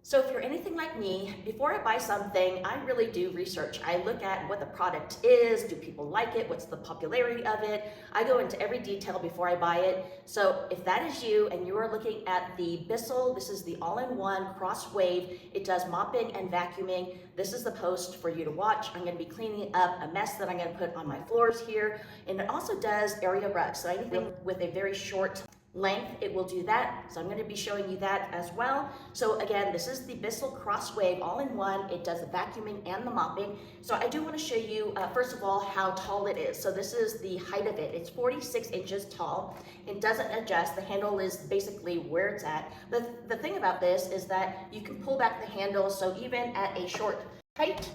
So if you're anything like me, before I buy something, I really do research. I look at what the product is, do people like it, what's the popularity of it. I go into every detail before I buy it. So if that is you and you are looking at the BISSELL, this is the all-in-one Crosswave. It does mopping and vacuuming. This is the post for you to watch. I'm going to be cleaning up a mess that I'm going to put on my floors here. And it also does area rugs. So anything with a very short length, it will do that. So I'm going to be showing you that as well. So again, this is the BISSELL Crosswave all-in-one. It does the vacuuming and the mopping. So I do want to show you, first of all, how tall it is. So this is the height of it. It's 46 inches tall. It doesn't adjust. The handle is basically where it's at. The thing about this is that you can pull back the handle, so even at a short height,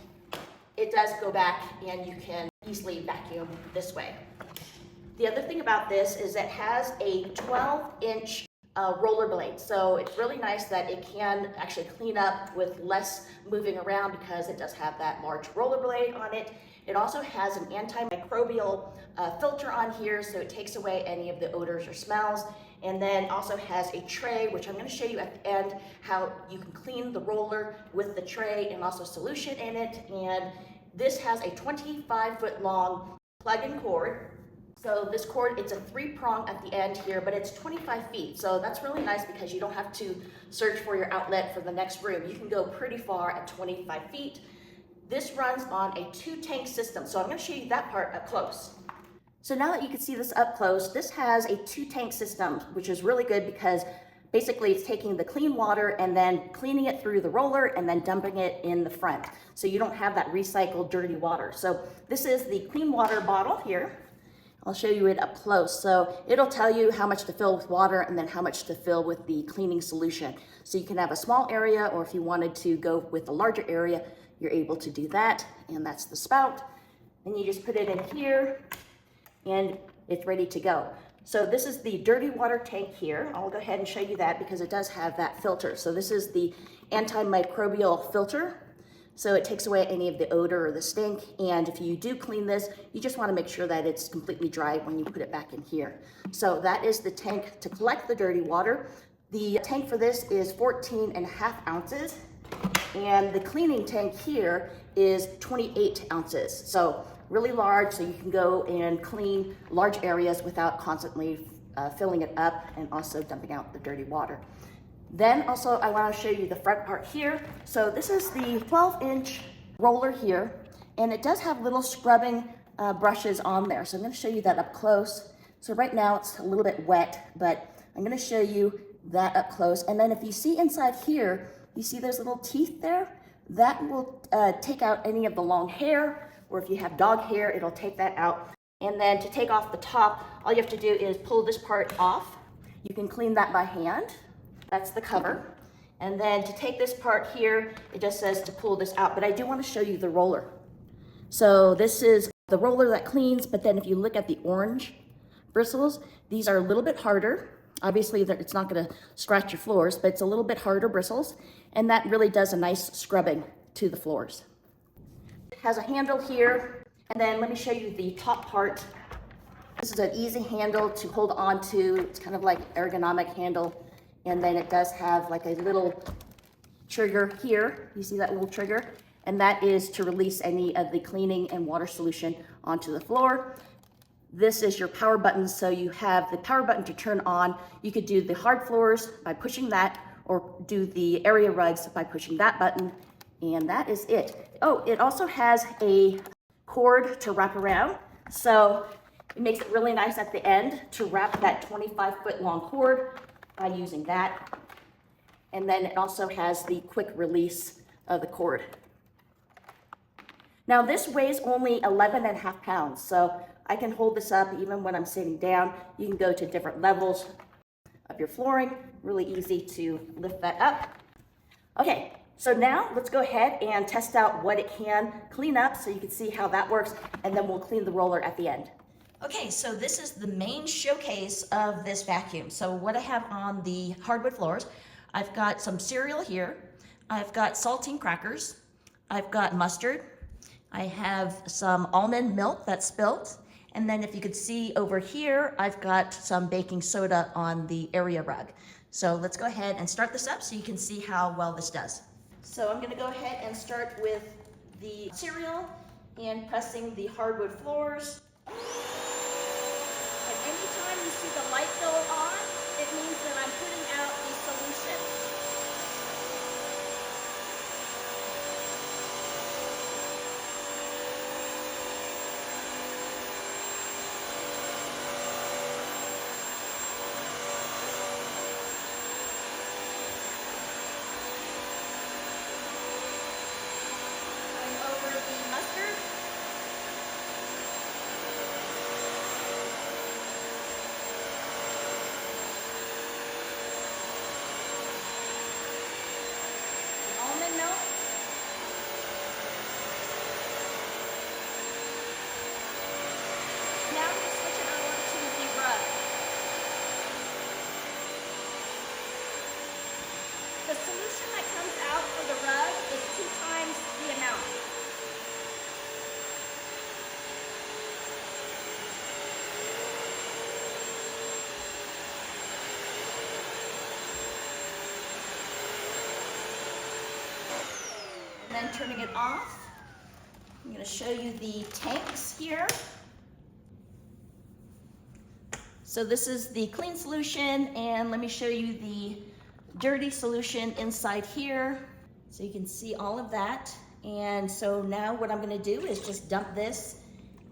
it does go back and you can easily vacuum this way. The other thing about this is it has a 12-inch roller blade. So it's really nice that it can actually clean up with less moving around because it does have that large roller blade on it. It also has an antimicrobial filter on here, so it takes away any of the odors or smells. And then also has a tray, which I'm going to show you at the end, how you can clean the roller with the tray and also solution in it. And this has a 25-foot long plug-in cord. So this cord, it's a 3-prong at the end here, but it's 25 feet. So that's really nice because you don't have to search for your outlet for the next room. You can go pretty far at 25 feet. This runs on a 2-tank system. So I'm going to show you that part up close. So now that you can see this up close, this has a 2-tank system, which is really good because basically it's taking the clean water and then cleaning it through the roller and then dumping it in the front. So you don't have that recycled dirty water. So this is the clean water bottle here. I'll show you it up close. So it'll tell you how much to fill with water and then how much to fill with the cleaning solution. So you can have a small area, or if you wanted to go with a larger area, you're able to do that. And that's the spout. And you just put it in here and it's ready to go. So this is the dirty water tank here. I'll go ahead and show you that because it does have that filter. So this is the antimicrobial filter. So it takes away any of the odor or the stink. And if you do clean this, you just want to make sure that it's completely dry when you put it back in here. So that is the tank to collect the dirty water. The tank for this is 14.5 ounces. And the cleaning tank here is 28 ounces. So really large, so you can go and clean large areas without constantly filling it up and also dumping out the dirty water. Then also I want to show you the front part here. So this is the 12-inch roller here, and it does have little scrubbing brushes on there. So I'm going to show you that up close. So right now it's a little bit wet, but I'm going to show you that up close. And then if you see inside here, you see those little teeth there? That will take out any of the long hair, or if you have dog hair, it'll take that out. And then to take off the top, all you have to do is pull this part off. You can clean that by hand. That's the cover. And then to take this part here, it just says to pull this out. But I do want to show you the roller. So this is the roller that cleans, but then if you look at the orange bristles, these are a little bit harder. Obviously, it's not going to scratch your floors, but it's a little bit harder bristles. And that really does a nice scrubbing to the floors. It has a handle here. And then let me show you the top part. This is an easy handle to hold on to. It's kind of like ergonomic handle. And then it does have like a little trigger here. You see that little trigger? And that is to release any of the cleaning and water solution onto the floor. This is your power button. So you have the power button to turn on. You could do the hard floors by pushing that, or do the area rugs by pushing that button. And that is it. Oh, it also has a cord to wrap around. So it makes it really nice at the end to wrap that 25-foot long cord by using that. And then it also has the quick release of the cord. Now this weighs only 11.5 pounds, so I can hold this up even when I'm sitting down. You can go to different levels of your flooring. Really easy to lift that up. Okay, so now let's go ahead and test out what it can clean up so you can see how that works, and then we'll clean the roller at the end. Okay, so this is the main showcase of this vacuum. So what I have on the hardwood floors, I've got some cereal here, I've got saltine crackers, I've got mustard, I have some almond milk that's spilt, and then if you could see over here, I've got some baking soda on the area rug. So let's go ahead and start this up so you can see how well this does. So I'm gonna go ahead and start with the cereal and pressing the hardwood floors. And anytime you see the light go on, it means that I'm putting out the solution. Over the mustard. The almond milk. Now we switch it over to the rub. The solution that comes out for the rub is 2 times the amount. And then turning it off, I'm going to show you the tanks here. So this is the clean solution, and let me show you the dirty solution inside here. So you can see all of that. And so now what I'm going to do is just dump this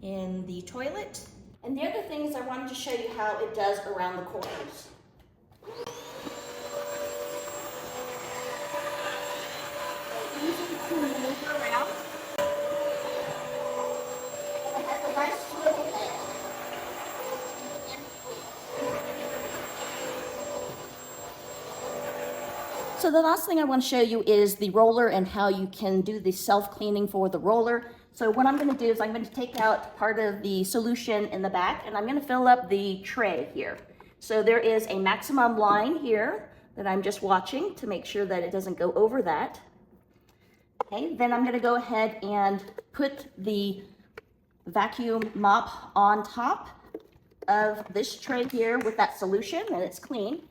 in the toilet. And the other thing is I wanted to show you how it does around the corners. Easy to maneuver around. I have a nice swivel head. So the last thing I want to show you is the roller and how you can do the self-cleaning for the roller. So what I'm going to do is I'm going to take out part of the solution in the back, and I'm going to fill up the tray here. So there is a maximum line here that I'm just watching to make sure that it doesn't go over that. Okay, then I'm going to go ahead and put the vacuum mop on top of this tray here with that solution, and it's clean.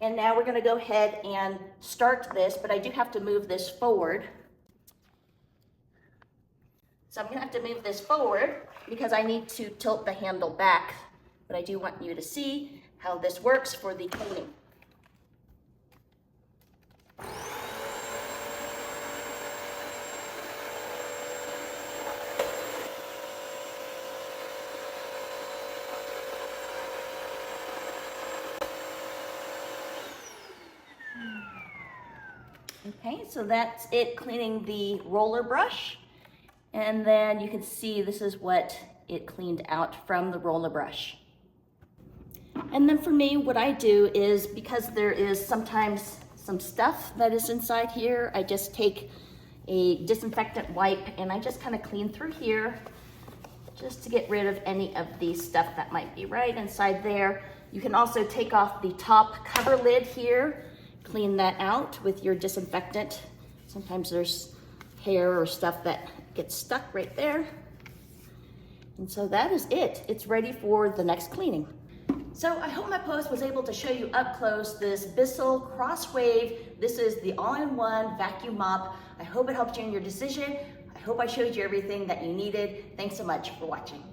And now we're going to go ahead and start this, but I do have to move this forward. So I'm going to have to move this forward because I need to tilt the handle back, but I do want you to see how this works for the cleaning. Okay, so that's it cleaning the roller brush. And then you can see this is what it cleaned out from the roller brush. And then for me, what I do is, because there is sometimes some stuff that is inside here, I just take a disinfectant wipe and I just kind of clean through here just to get rid of any of the stuff that might be right inside there. You can also take off the top cover lid here, clean that out with your disinfectant. Sometimes there's hair or stuff that gets stuck right there. And so that is it. It's ready for the next cleaning. So I hope my post was able to show you up close this BISSELL Crosswave. This is the all-in-one vacuum mop. I hope it helped you in your decision. I hope I showed you everything that you needed. Thanks so much for watching.